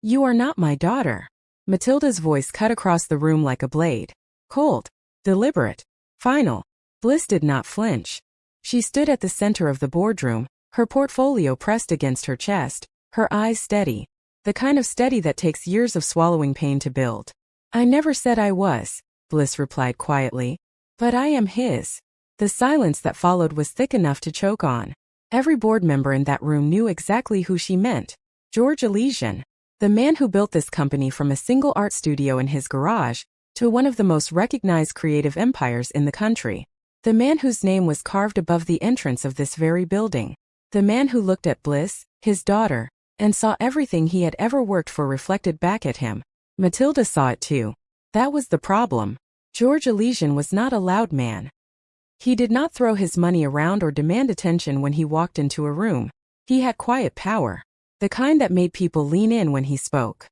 You are not my daughter. Matilda's voice cut across the room like a blade. Cold, deliberate, final. Bliss did not flinch. She stood at the center of the boardroom, her portfolio pressed against her chest, her eyes steady. The kind of steady that takes years of swallowing pain to build. I never said I was, Bliss replied quietly. But I am his. The silence that followed was thick enough to choke on. Every board member in that room knew exactly who she meant. George Elysian. The man who built this company from a single art studio in his garage to one of the most recognized creative empires in the country. The man whose name was carved above the entrance of this very building. The man who looked at Bliss, his daughter, and saw everything he had ever worked for reflected back at him. Matilda saw it too. That was the problem. George Elysian was not a loud man. He did not throw his money around or demand attention when he walked into a room. He had quiet power. The kind that made people lean in when he spoke.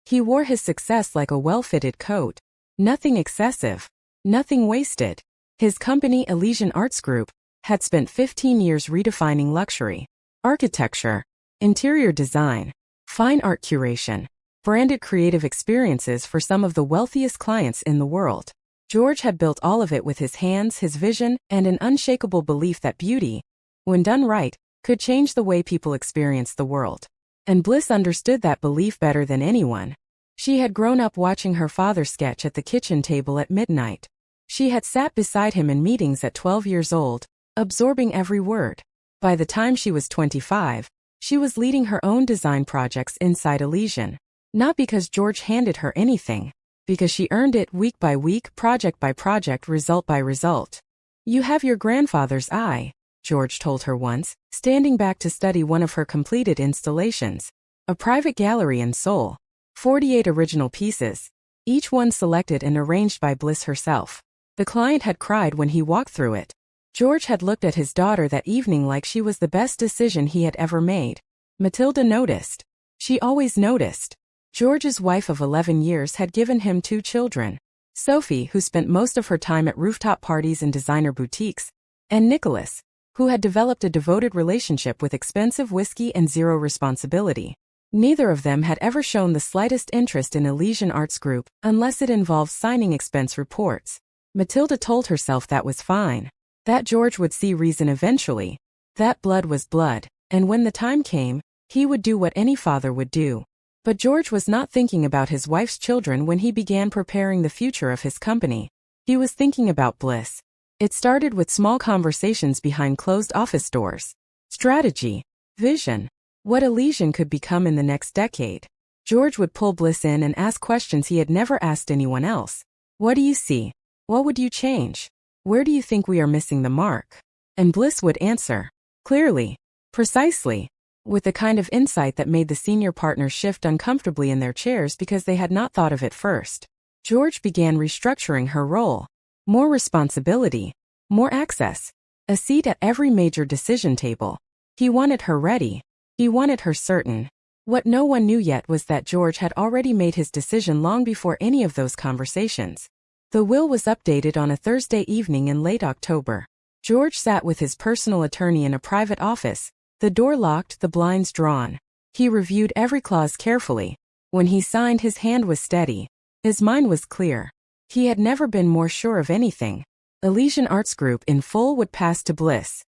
He wore his success like a well-fitted coat. Nothing excessive. Nothing wasted. His company, Elysian Arts Group, had spent 15 years redefining luxury, architecture, interior design, fine art curation, branded creative experiences for some of the wealthiest clients in the world. George had built all of it with his hands, his vision, and an unshakable belief that beauty, when done right, could change the way people experienced the world. And Bliss understood that belief better than anyone. She had grown up watching her father sketch at the kitchen table at midnight. She had sat beside him in meetings at 12 years old, absorbing every word. By the time she was 25, she was leading her own design projects inside Elysian. Not because George handed her anything, because she earned it week by week, project by project, result by result. You have your grandfather's eye, George told her once, standing back to study one of her completed installations. A private gallery in Seoul. 48 original pieces, each one selected and arranged by Bliss herself. The client had cried when he walked through it. George had looked at his daughter that evening like she was the best decision he had ever made. Matilda noticed. She always noticed. George's wife of 11 years had given him 2 children. Sophie, who spent most of her time at rooftop parties and designer boutiques, and Nicholas, who had developed a devoted relationship with expensive whiskey and zero responsibility. Neither of them had ever shown the slightest interest in Elysian Arts Group unless it involved signing expense reports. Matilda told herself that was fine. That George would see reason eventually. That blood was blood, and when the time came, he would do what any father would do. But George was not thinking about his wife's children when he began preparing the future of his company. He was thinking about Bliss. It started with small conversations behind closed office doors. Strategy. Vision. What Elysian could become in the next decade. George would pull Bliss in and ask questions he had never asked anyone else. What do you see? What would you change? Where do you think we are missing the mark? And Bliss would answer. Clearly. Precisely. With the kind of insight that made the senior partners shift uncomfortably in their chairs because they had not thought of it first. George began restructuring her role. More responsibility. More access. A seat at every major decision table. He wanted her ready. He wanted her certain. What no one knew yet was that George had already made his decision long before any of those conversations. The will was updated on a Thursday evening in late October. George sat with his personal attorney in a private office, the door locked, the blinds drawn. He reviewed every clause carefully. When he signed, his hand was steady. His mind was clear. He had never been more sure of anything. Elysian Arts Group in full would pass to Bliss.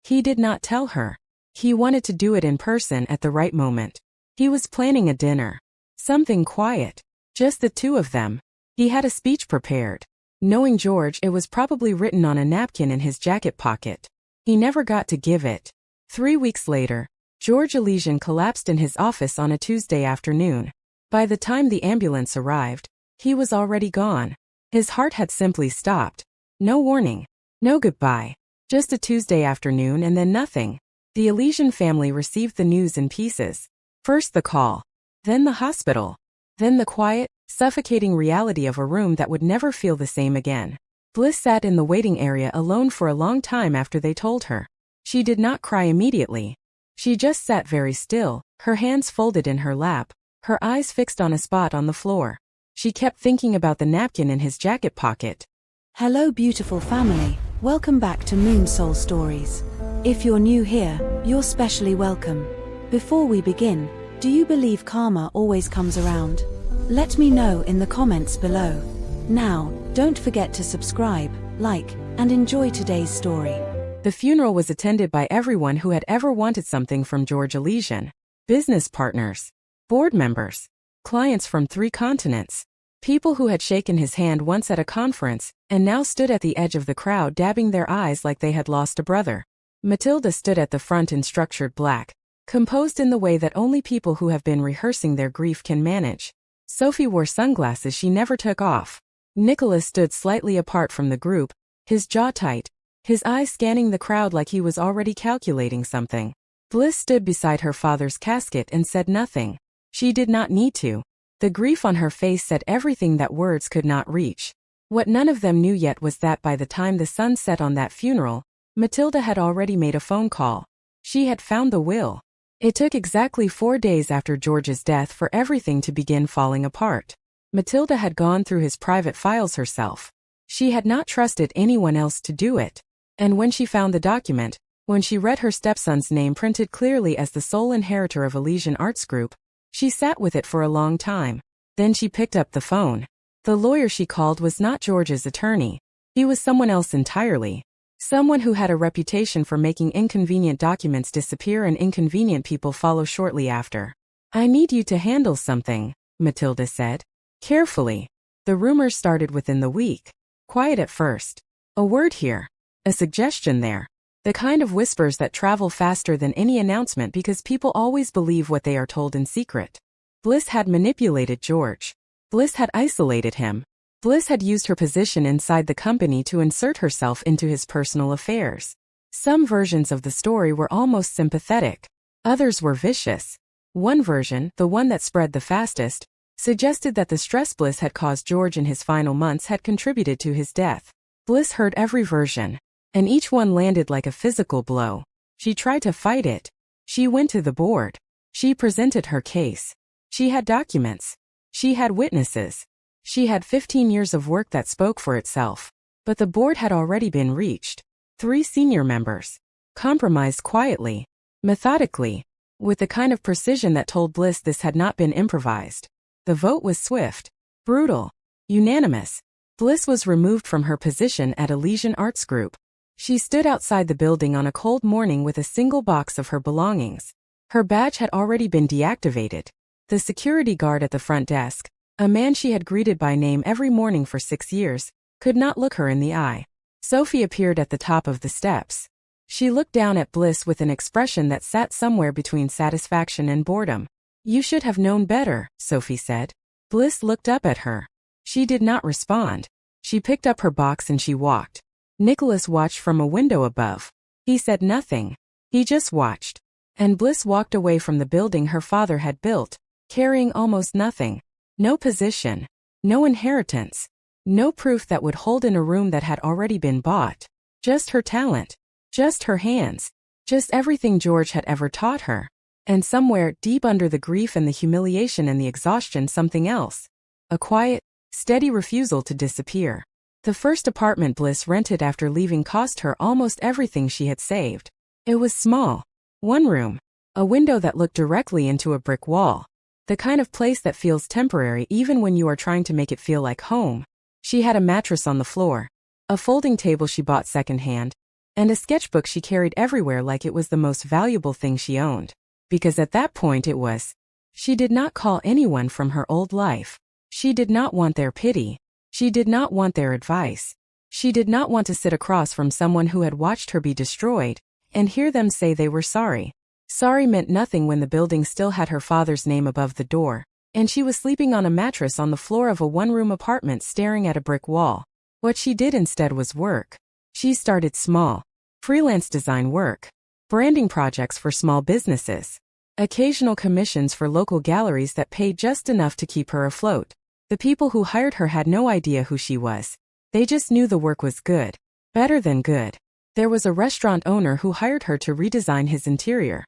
He did not tell her. He wanted to do it in person at the right moment. He was planning a dinner. Something quiet. Just the two of them. He had a speech prepared. Knowing George, it was probably written on a napkin in his jacket pocket. He never got to give it. 3 weeks later, George Elysian collapsed in his office on a Tuesday afternoon. By the time the ambulance arrived, he was already gone. His heart had simply stopped. No warning. No goodbye. Just a Tuesday afternoon and then nothing. The Elysian family received the news in pieces. First the call. Then the hospital. Then the quiet, suffocating reality of a room that would never feel the same again. Bliss sat in the waiting area alone for a long time after they told her. She did not cry immediately. She just sat very still, her hands folded in her lap, her eyes fixed on a spot on the floor. She kept thinking about the napkin in his jacket pocket. Hello beautiful family, welcome back to Moon Soul Stories. If you're new here, you're specially welcome. Before we begin, Do you believe karma always comes around? Let me know in the comments below. Now, don't forget to subscribe, like, and enjoy today's story. The funeral was attended by everyone who had ever wanted something from George Elysian. Business partners, board members, clients from 3 continents, people who had shaken his hand once at a conference and now stood at the edge of the crowd dabbing their eyes like they had lost a brother. Matilda stood at the front in structured black, composed in the way that only people who have been rehearsing their grief can manage. Sophie wore sunglasses she never took off. Nicholas stood slightly apart from the group, his jaw tight, his eyes scanning the crowd like he was already calculating something. Bliss stood beside her father's casket and said nothing. She did not need to. The grief on her face said everything that words could not reach. What none of them knew yet was that by the time the sun set on that funeral, Matilda had already made a phone call. She had found the will. It took exactly 4 days after George's death for everything to begin falling apart. Matilda had gone through his private files herself. She had not trusted anyone else to do it. And when she found the document, when she read her stepson's name printed clearly as the sole inheritor of Elysian Arts Group, she sat with it for a long time. Then she picked up the phone. The lawyer she called was not George's attorney. He was someone else entirely. Someone who had a reputation for making inconvenient documents disappear and inconvenient people follow shortly after. "I need you to handle something," Matilda said. Carefully. The rumors started within the week. Quiet at first. A word here. A suggestion there. The kind of whispers that travel faster than any announcement because people always believe what they are told in secret. Bliss had manipulated George. Bliss had isolated him. Bliss had used her position inside the company to insert herself into his personal affairs. Some versions of the story were almost sympathetic. Others were vicious. One version, the one that spread the fastest, suggested that the stress Bliss had caused George in his final months had contributed to his death. Bliss heard every version, and each one landed like a physical blow. She tried to fight it. She went to the board. She presented her case. She had documents. She had witnesses. She had 15 years of work that spoke for itself. But the board had already been reached. 3 senior members. Compromised quietly, methodically, with the kind of precision that told Bliss this had not been improvised. The vote was swift, brutal, unanimous. Bliss was removed from her position at Elysian Arts Group. She stood outside the building on a cold morning with a single box of her belongings. Her badge had already been deactivated. The security guard at the front desk, a man she had greeted by name every morning for 6 years, could not look her in the eye. Sophie appeared at the top of the steps. She looked down at Bliss with an expression that sat somewhere between satisfaction and boredom. "You should have known better," Sophie said. Bliss looked up at her. She did not respond. She picked up her box and she walked. Nicholas watched from a window above. He said nothing. He just watched. And Bliss walked away from the building her father had built, carrying almost nothing. No position. No inheritance. No proof that would hold in a room that had already been bought. Just her talent. Just her hands. Just everything George had ever taught her. And somewhere, deep under the grief and the humiliation and the exhaustion, something else. A quiet, steady refusal to disappear. The first apartment Bliss rented after leaving cost her almost everything she had saved. It was small. 1 room. A window that looked directly into a brick wall. The kind of place that feels temporary even when you are trying to make it feel like home. She had a mattress on the floor. A folding table she bought secondhand. And a sketchbook she carried everywhere like it was the most valuable thing she owned. Because at that point it was. She did not call anyone from her old life. She did not want their pity. She did not want their advice. She did not want to sit across from someone who had watched her be destroyed, and hear them say they were sorry. Sorry meant nothing when the building still had her father's name above the door, and she was sleeping on a mattress on the floor of a 1-room apartment staring at a brick wall. What she did instead was work. She started small. Freelance design work. Branding projects for small businesses. Occasional commissions for local galleries that paid just enough to keep her afloat. The people who hired her had no idea who she was. They just knew the work was good. Better than good. There was a restaurant owner who hired her to redesign his interior.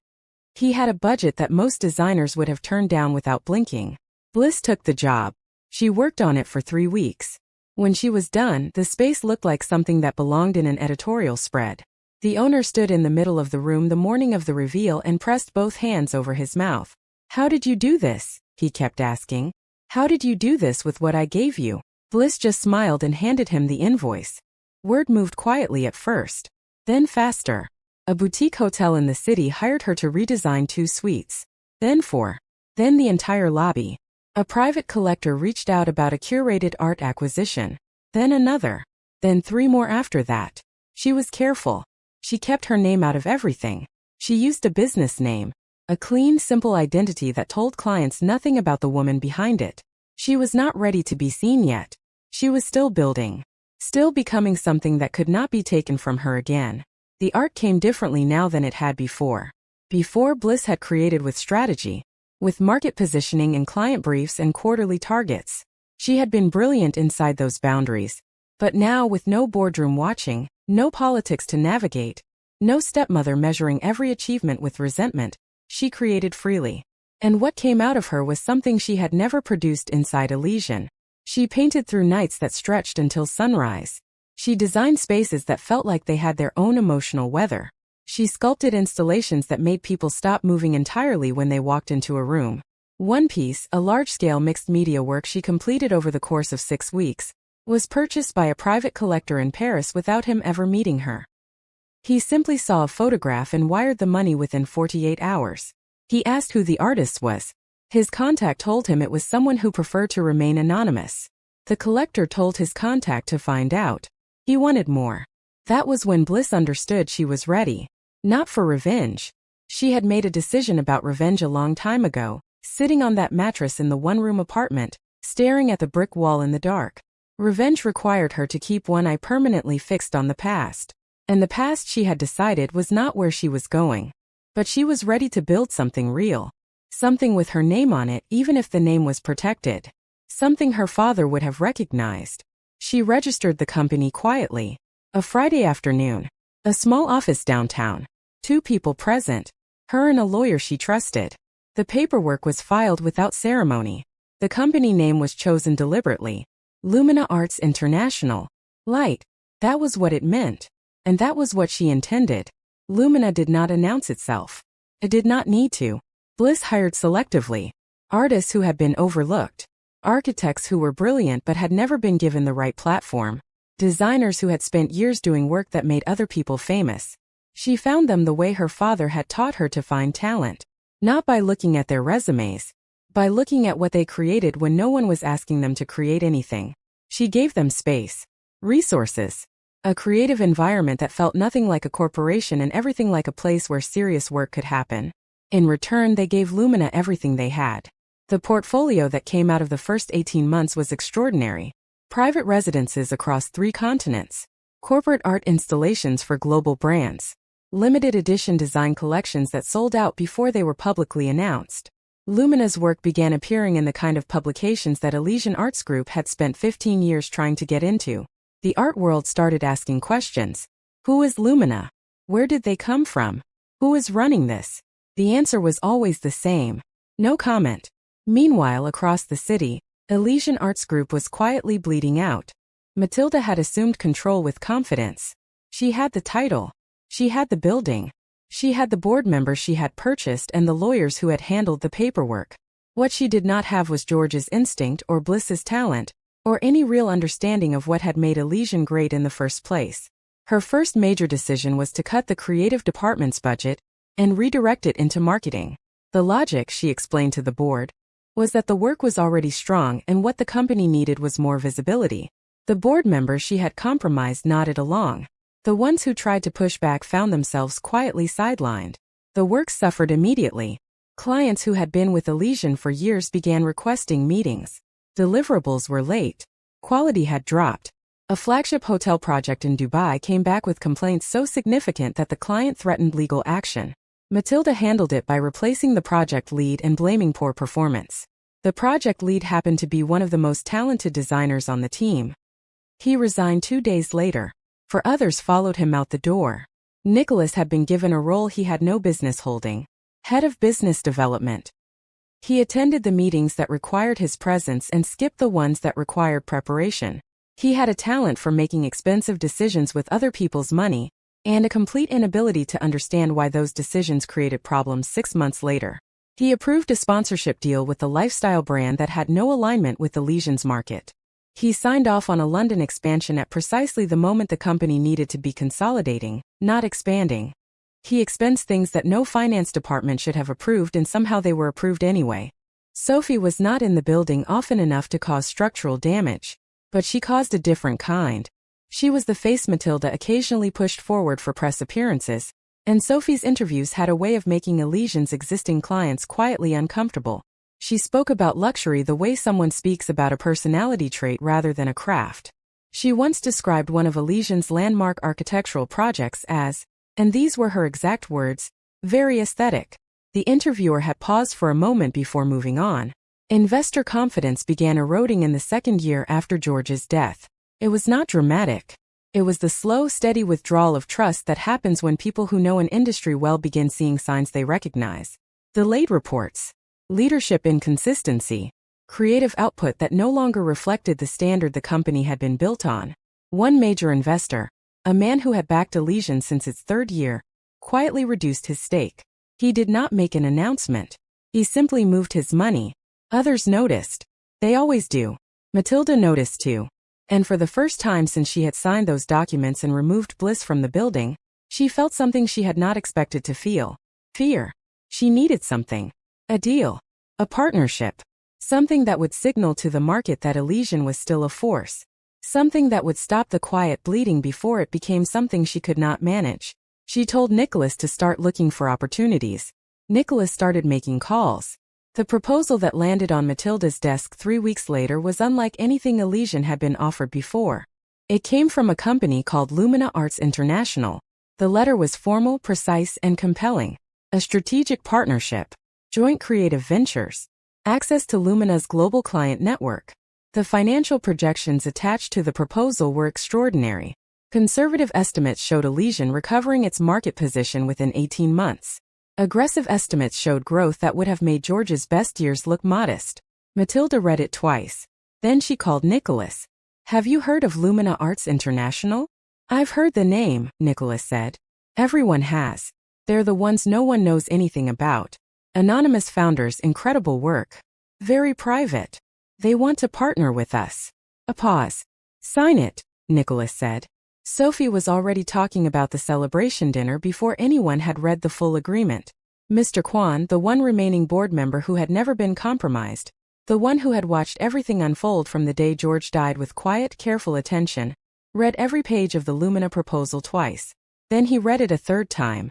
He had a budget that most designers would have turned down without blinking. Bliss took the job. She worked on it for 3 weeks. When she was done, the space looked like something that belonged in an editorial spread. The owner stood in the middle of the room the morning of the reveal and pressed both hands over his mouth. How did you do this? He kept asking. How did you do this with what I gave you? Bliss just smiled and handed him the invoice. Word moved quietly at first, then faster. A boutique hotel in the city hired her to redesign 2 suites. Then 4. Then the entire lobby. A private collector reached out about a curated art acquisition. Then another. Then 3 more after that. She was careful. She kept her name out of everything. She used a business name. A clean, simple identity that told clients nothing about the woman behind it. She was not ready to be seen yet. She was still building. Still becoming something that could not be taken from her again. The art came differently now than it had before. Before, Bliss had created with strategy, with market positioning and client briefs and quarterly targets. She had been brilliant inside those boundaries. But now, with no boardroom watching, no politics to navigate, no stepmother measuring every achievement with resentment, she created freely. And what came out of her was something she had never produced inside Elysian. She painted through nights that stretched until sunrise. She designed spaces that felt like they had their own emotional weather. She sculpted installations that made people stop moving entirely when they walked into a room. One piece, a large-scale mixed-media work she completed over the course of 6 weeks, was purchased by a private collector in Paris without him ever meeting her. He simply saw a photograph and wired the money within 48 hours. He asked who the artist was. His contact told him it was someone who preferred to remain anonymous. The collector told his contact to find out. He wanted more. That was when Bliss understood she was ready. Not for revenge. She had made a decision about revenge a long time ago, sitting on that mattress in the one-room apartment, staring at the brick wall in the dark. Revenge required her to keep one eye permanently fixed on the past. And the past, she had decided, was not where she was going. But she was ready to build something real. Something with her name on it, even if the name was protected. Something her father would have recognized. She registered the company quietly. A Friday afternoon. A small office downtown. 2 people present. Her and a lawyer she trusted. The paperwork was filed without ceremony. The company name was chosen deliberately. Lumina Arts International. Light. That was what it meant. And that was what she intended. Lumina did not announce itself. It did not need to. Bliss hired selectively. Artists who had been overlooked. Architects who were brilliant but had never been given the right platform. Designers who had spent years doing work that made other people famous. She found them the way her father had taught her to find talent. Not by looking at their resumes. By looking at what they created when no one was asking them to create anything. She gave them space. Resources. A creative environment that felt nothing like a corporation and everything like a place where serious work could happen. In return, they gave Lumina everything they had. The portfolio that came out of the first 18 months was extraordinary. Private residences across 3 continents. Corporate art installations for global brands. Limited edition design collections that sold out before they were publicly announced. Lumina's work began appearing in the kind of publications that Elysian Arts Group had spent 15 years trying to get into. The art world started asking questions. Who is Lumina? Where did they come from? Who is running this? The answer was always the same. No comment. Meanwhile, across the city, Elysian Arts Group was quietly bleeding out. Matilda had assumed control with confidence. She had the title. She had the building. She had the board members she had purchased and the lawyers who had handled the paperwork. What she did not have was George's instinct or Bliss's talent, or any real understanding of what had made Elysian great in the first place. Her first major decision was to cut the creative department's budget and redirect it into marketing. The logic, she explained to the board, was that the work was already strong and what the company needed was more visibility. The board members she had compromised nodded along. The ones who tried to push back found themselves quietly sidelined. The work suffered immediately. Clients who had been with Elysian for years began requesting meetings. Deliverables were late. Quality had dropped. A flagship hotel project in Dubai came back with complaints so significant that the client threatened legal action. Matilda handled it by replacing the project lead and blaming poor performance. The project lead happened to be one of the most talented designers on the team. He resigned 2 days later. 4 others followed him out the door. Nicholas had been given a role he had no business holding. Head of Business Development. He attended the meetings that required his presence and skipped the ones that required preparation. He had a talent for making expensive decisions with other people's money, and a complete inability to understand why those decisions created problems 6 months later. He approved a sponsorship deal with the lifestyle brand that had no alignment with Elysian's market. He signed off on a London expansion at precisely the moment the company needed to be consolidating, not expanding. He expends things that no finance department should have approved, and somehow they were approved anyway. Sophie was not in the building often enough to cause structural damage, but she caused a different kind. She was the face Matilda occasionally pushed forward for press appearances, and Sophie's interviews had a way of making Elysian's existing clients quietly uncomfortable. She spoke about luxury the way someone speaks about a personality trait rather than a craft. She once described one of Elysian's landmark architectural projects as, and these were her exact words, very aesthetic. The interviewer had paused for a moment before moving on. Investor confidence began eroding in the second year after George's death. It was not dramatic. It was the slow, steady withdrawal of trust that happens when people who know an industry well begin seeing signs they recognize. Delayed reports, leadership inconsistency, creative output that no longer reflected the standard the company had been built on. One major investor, a man who had backed Elysian since its third year, quietly reduced his stake. He did not make an announcement. He simply moved his money. Others noticed. They always do. Matilda noticed too. And for the first time since she had signed those documents and removed Bliss from the building, she felt something she had not expected to feel. Fear. She needed something. A deal. A partnership. Something that would signal to the market that Elysian was still a force. Something that would stop the quiet bleeding before it became something she could not manage. She told Nicholas to start looking for opportunities. Nicholas started making calls. The proposal that landed on Matilda's desk 3 weeks later was unlike anything Elysian had been offered before. It came from a company called Lumina Arts International. The letter was formal, precise, and compelling. A strategic partnership. Joint creative ventures. Access to Lumina's global client network. The financial projections attached to the proposal were extraordinary. Conservative estimates showed Elysian recovering its market position within 18 months. Aggressive estimates showed growth that would have made George's best years look modest. Matilda read it twice. Then she called Nicholas. "Have you heard of Lumina Arts International?" "I've heard the name," Nicholas said. "Everyone has. They're the ones no one knows anything about. Anonymous founders, incredible work. Very private. They want to partner with us." A pause. "Sign it," Nicholas said. Sophie was already talking about the celebration dinner before anyone had read the full agreement. Mr. Kwan, the one remaining board member who had never been compromised, the one who had watched everything unfold from the day George died with quiet, careful attention, read every page of the Lumina proposal twice. Then he read it a third time.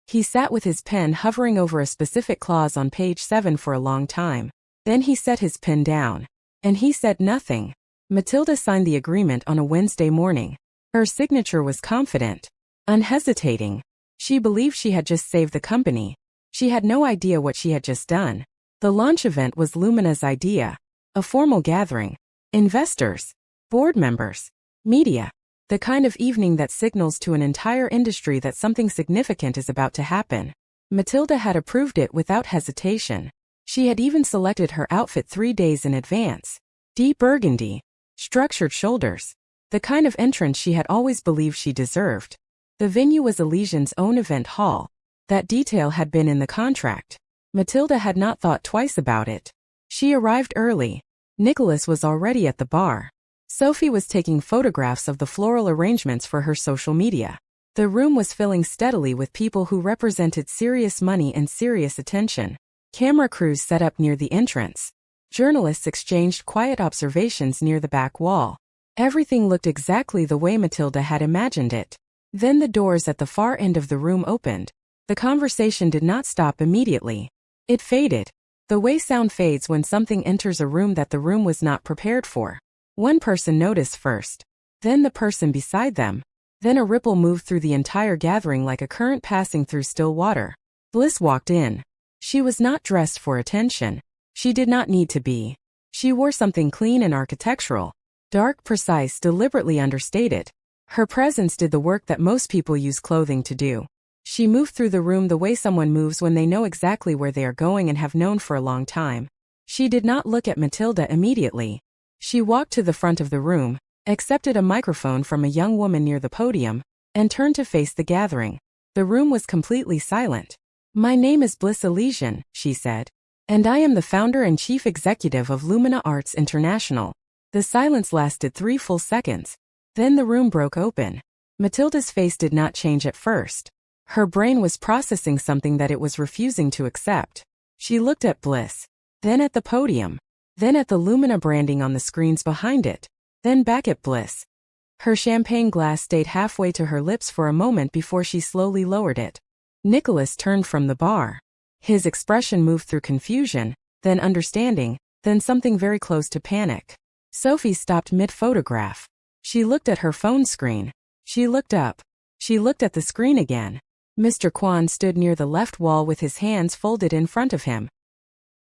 He sat with his pen hovering over a specific clause on page 7 for a long time. Then he set his pen down. And he said nothing. Matilda signed the agreement on a Wednesday morning. Her signature was confident, unhesitating. She believed she had just saved the company. She had no idea what she had just done. The launch event was Lumina's idea. A formal gathering. Investors, board members, media. The kind of evening that signals to an entire industry that something significant is about to happen. Matilda had approved it without hesitation. She had even selected her outfit 3 days in advance. Deep burgundy, structured shoulders. The kind of entrance she had always believed she deserved. The venue was Elysian's own event hall. That detail had been in the contract. Matilda had not thought twice about it. She arrived early. Nicholas was already at the bar. Sophie was taking photographs of the floral arrangements for her social media. The room was filling steadily with people who represented serious money and serious attention. Camera crews set up near the entrance. Journalists exchanged quiet observations near the back wall. Everything looked exactly the way Matilda had imagined it. Then the doors at the far end of the room opened. The conversation did not stop immediately. It faded. The way sound fades when something enters a room that the room was not prepared for. One person noticed first. Then the person beside them. Then a ripple moved through the entire gathering like a current passing through still water. Bliss walked in. She was not dressed for attention. She did not need to be. She wore something clean and architectural. Dark, precise, deliberately understated. Her presence did the work that most people use clothing to do. She moved through the room the way someone moves when they know exactly where they are going and have known for a long time. She did not look at Matilda immediately. She walked to the front of the room, accepted a microphone from a young woman near the podium, and turned to face the gathering. The room was completely silent. My name is Bliss Elysian, she said. And I am the founder and chief executive of Lumina Arts International. The silence lasted 3 full seconds. Then the room broke open. Matilda's face did not change at first. Her brain was processing something that it was refusing to accept. She looked at Bliss, then at the podium, then at the Lumina branding on the screens behind it, then back at Bliss. Her champagne glass stayed halfway to her lips for a moment before she slowly lowered it. Nicholas turned from the bar. His expression moved through confusion, then understanding, then something very close to panic. Sophie stopped mid-photograph. She looked at her phone screen. She looked up. She looked at the screen again. Mr. Kwan stood near the left wall with his hands folded in front of him.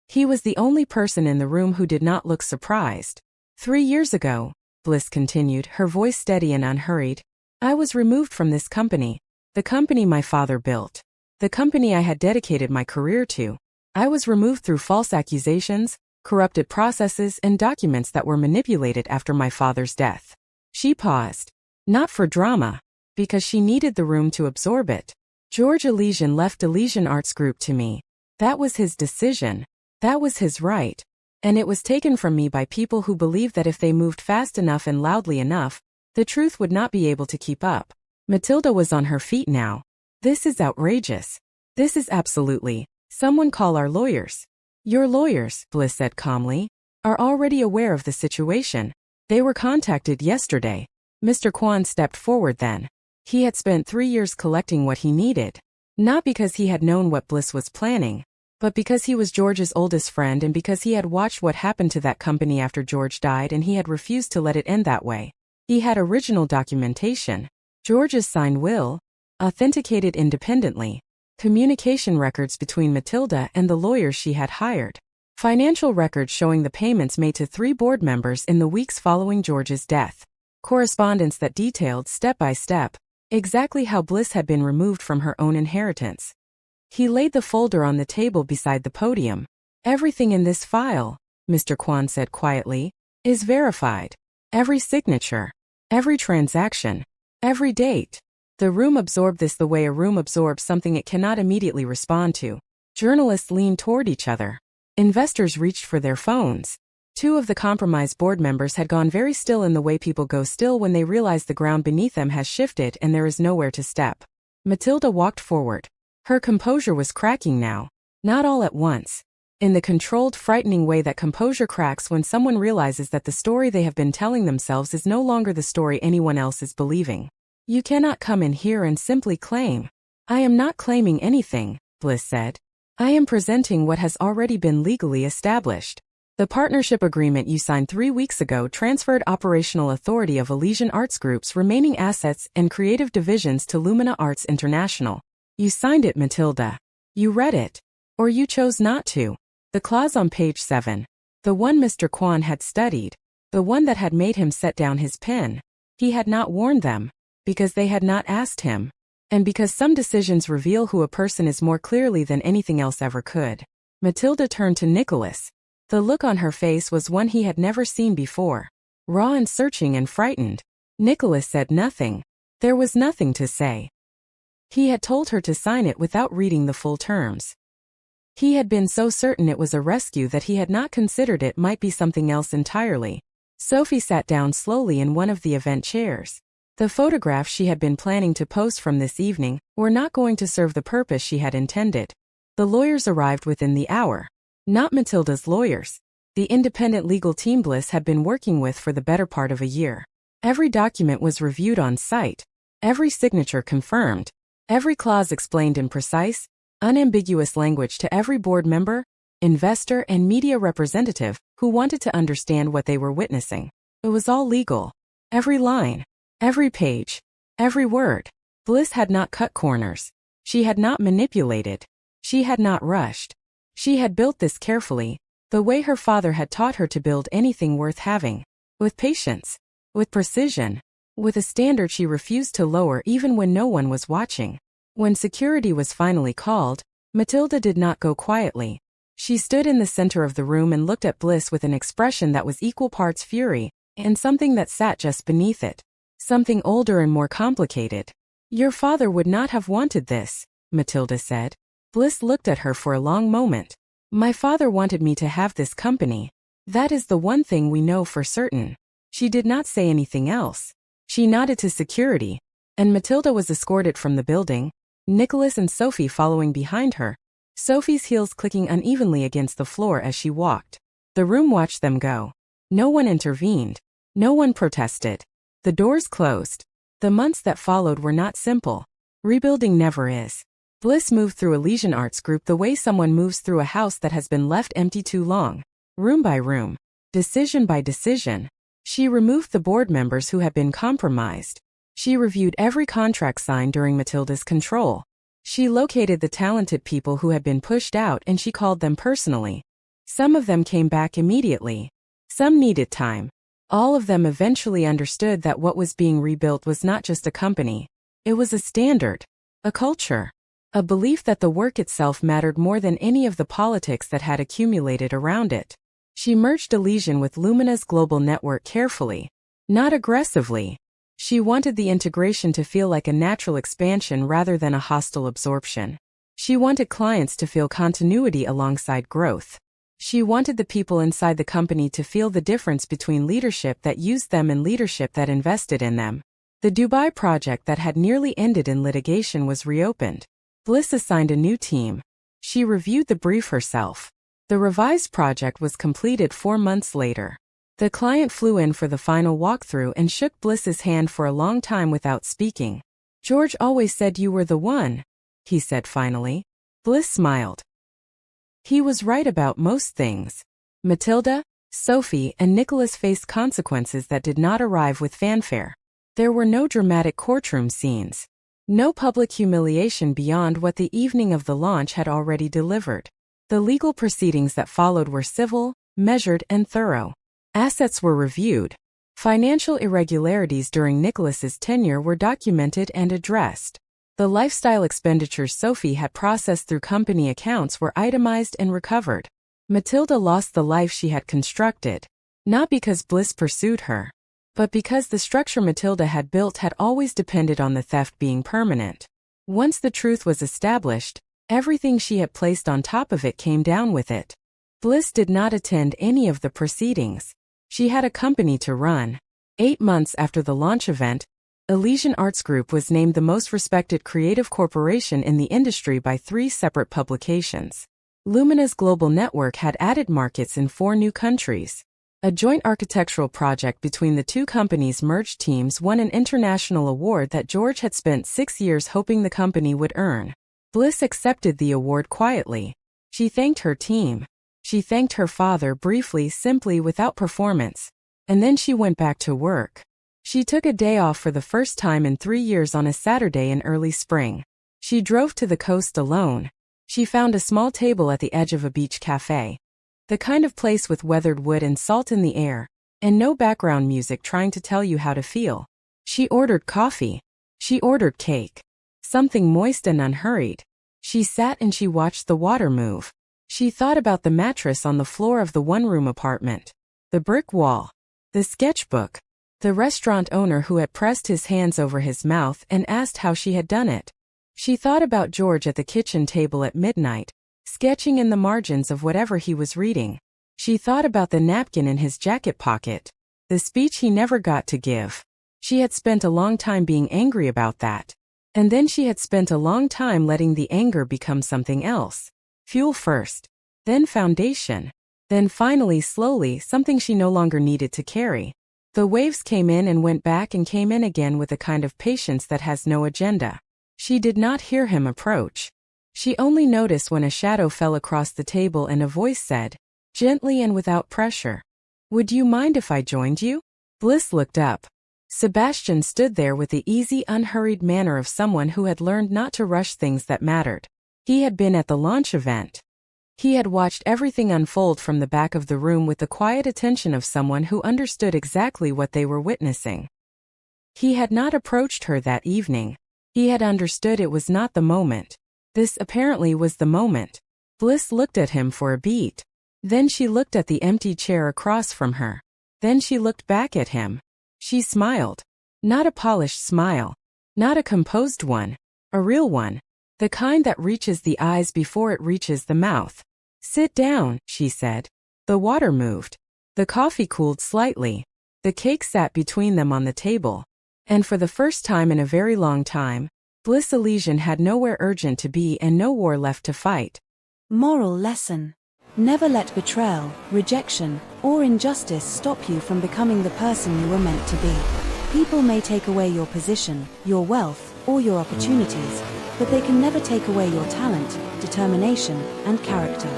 He was the only person in the room who did not look surprised. 3 years ago, Bliss continued, her voice steady and unhurried, I was removed from this company, the company my father built, the company I had dedicated my career to. I was removed through false accusations, corrupted processes, and documents that were manipulated after my father's death. She paused. Not for drama, because she needed the room to absorb it. George Elysian left Elysian Arts Group to me. That was his decision. That was his right. And it was taken from me by people who believed that if they moved fast enough and loudly enough, the truth would not be able to keep up. Matilda was on her feet now. This is outrageous. This is absolutely. Someone call our lawyers. Your lawyers, Bliss said calmly, are already aware of the situation. They were contacted yesterday. Mr. Kwan stepped forward then. He had spent 3 years collecting what he needed. Not because he had known what Bliss was planning, but because he was George's oldest friend and because he had watched what happened to that company after George died and he had refused to let it end that way. He had original documentation, George's signed will, authenticated independently, communication records between Matilda and the lawyers she had hired, financial records showing the payments made to 3 board members in the weeks following George's death, correspondence that detailed step by step exactly how Bliss had been removed from her own inheritance. He laid the folder on the table beside the podium. Everything in this file, Mr. Kwan said quietly, is verified. Every signature, every transaction, every date. The room absorbed this the way a room absorbs something it cannot immediately respond to. Journalists leaned toward each other. Investors reached for their phones. 2 of the compromised board members had gone very still in the way people go still when they realize the ground beneath them has shifted and there is nowhere to step. Matilda walked forward. Her composure was cracking now. Not all at once. In the controlled, frightening way that composure cracks when someone realizes that the story they have been telling themselves is no longer the story anyone else is believing. You cannot come in here and simply claim. I am not claiming anything, Bliss said. I am presenting what has already been legally established. The partnership agreement you signed 3 weeks ago transferred operational authority of Elysian Arts Group's remaining assets and creative divisions to Lumina Arts International. You signed it, Matilda. You read it. Or you chose not to. The clause on page 7. The one Mr. Kwan had studied. The one that had made him set down his pen. He had not warned them. Because they had not asked him. And because some decisions reveal who a person is more clearly than anything else ever could. Matilda turned to Nicholas. The look on her face was one he had never seen before. Raw and searching and frightened. Nicholas said nothing. There was nothing to say. He had told her to sign it without reading the full terms. He had been so certain it was a rescue that he had not considered it might be something else entirely. Sophie sat down slowly in one of the event chairs. The photographs she had been planning to post from this evening were not going to serve the purpose she had intended. The lawyers arrived within the hour. Not Matilda's lawyers. The independent legal team Bliss had been working with for the better part of a year. Every document was reviewed on site. Every signature confirmed. Every clause explained in precise, unambiguous language to every board member, investor, and media representative who wanted to understand what they were witnessing. It was all legal. Every line, every page, every word. Bliss had not cut corners. She had not manipulated. She had not rushed. She had built this carefully, the way her father had taught her to build anything worth having. With patience. With precision. With a standard she refused to lower even when no one was watching. When security was finally called, Matilda did not go quietly. She stood in the center of the room and looked at Bliss with an expression that was equal parts fury, and something that sat just beneath it. Something older and more complicated. Your father would not have wanted this, Matilda said. Bliss looked at her for a long moment. My father wanted me to have this company. That is the one thing we know for certain. She did not say anything else. She nodded to security, and Matilda was escorted from the building, Nicholas and Sophie following behind her, Sophie's heels clicking unevenly against the floor as she walked. The room watched them go. No one intervened. No one protested. The doors closed. The months that followed were not simple. Rebuilding never is. Bliss moved through Elysian Arts Group the way someone moves through a house that has been left empty too long. Room by room. Decision by decision. She removed the board members who had been compromised. She reviewed every contract signed during Matilda's control. She located the talented people who had been pushed out and she called them personally. Some of them came back immediately. Some needed time. All of them eventually understood that what was being rebuilt was not just a company. It was a standard, a culture, a belief that the work itself mattered more than any of the politics that had accumulated around it. She merged Elysian with Lumina's global network carefully, not aggressively. She wanted the integration to feel like a natural expansion rather than a hostile absorption. She wanted clients to feel continuity alongside growth. She wanted the people inside the company to feel the difference between leadership that used them and leadership that invested in them. The Dubai project that had nearly ended in litigation was reopened. Bliss assigned a new team. She reviewed the brief herself. The revised project was completed 4 months later. The client flew in for the final walkthrough and shook Bliss's hand for a long time without speaking. George always said you were the one, he said finally. Bliss smiled. He was right about most things. Matilda, Sophie, and Nicholas faced consequences that did not arrive with fanfare. There were no dramatic courtroom scenes. No public humiliation beyond what the evening of the launch had already delivered. The legal proceedings that followed were civil, measured, and thorough. Assets were reviewed. Financial irregularities during Nicholas's tenure were documented and addressed. The lifestyle expenditures Sophie had processed through company accounts were itemized and recovered. Matilda lost the life she had constructed, not because Bliss pursued her, but because the structure Matilda had built had always depended on the theft being permanent. Once the truth was established, everything she had placed on top of it came down with it. Bliss did not attend any of the proceedings. She had a company to run. 8 months after the launch event, Elysian Arts Group was named the most respected creative corporation in the industry by 3 separate publications. Lumina's global network had added markets in 4 new countries. A joint architectural project between the 2 companies' merged teams won an international award that George had spent 6 years hoping the company would earn. Bliss accepted the award quietly. She thanked her team. She thanked her father briefly, simply, without performance. And then she went back to work. She took a day off for the first time in 3 years on a Saturday in early spring. She drove to the coast alone. She found a small table at the edge of a beach cafe. The kind of place with weathered wood and salt in the air, and no background music trying to tell you how to feel. She ordered coffee. She ordered cake. Something moist and unhurried. She sat and she watched the water move. She thought about the mattress on the floor of the one-room apartment, the brick wall, the sketchbook, the restaurant owner who had pressed his hands over his mouth and asked how she had done it. She thought about George at the kitchen table at midnight, sketching in the margins of whatever he was reading. She thought about the napkin in his jacket pocket, the speech he never got to give. She had spent a long time being angry about that. And then she had spent a long time letting the anger become something else. Fuel first, then foundation, then finally slowly something she no longer needed to carry. The waves came in and went back and came in again with a kind of patience that has no agenda. She did not hear him approach. She only noticed when a shadow fell across the table and a voice said, gently and without pressure, "Would you mind if I joined you?" Bliss looked up. Sebastian stood there with the easy, unhurried manner of someone who had learned not to rush things that mattered. He had been at the launch event. He had watched everything unfold from the back of the room with the quiet attention of someone who understood exactly what they were witnessing. He had not approached her that evening. He had understood it was not the moment. This apparently was the moment. Bliss looked at him for a beat. Then she looked at the empty chair across from her. Then she looked back at him. She smiled. Not a polished smile. Not a composed one. A real one. The kind that reaches the eyes before it reaches the mouth. Sit down, she said. The water moved. The coffee cooled slightly. The cake sat between them on the table. And for the first time in a very long time, Bliss Elysian had nowhere urgent to be and no war left to fight. Moral lesson. Never let betrayal, rejection, or injustice stop you from becoming the person you were meant to be. People may take away your position, your wealth, or your opportunities, but they can never take away your talent, determination, and character.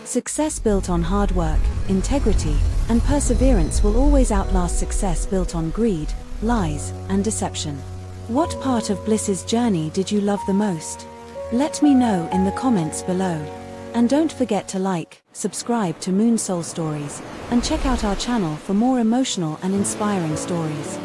Success built on hard work, integrity, and perseverance will always outlast success built on greed, lies, and deception. What part of Bliss's journey did you love the most? Let me know in the comments below. And don't forget to like, subscribe to Moon Soul Stories, and check out our channel for more emotional and inspiring stories.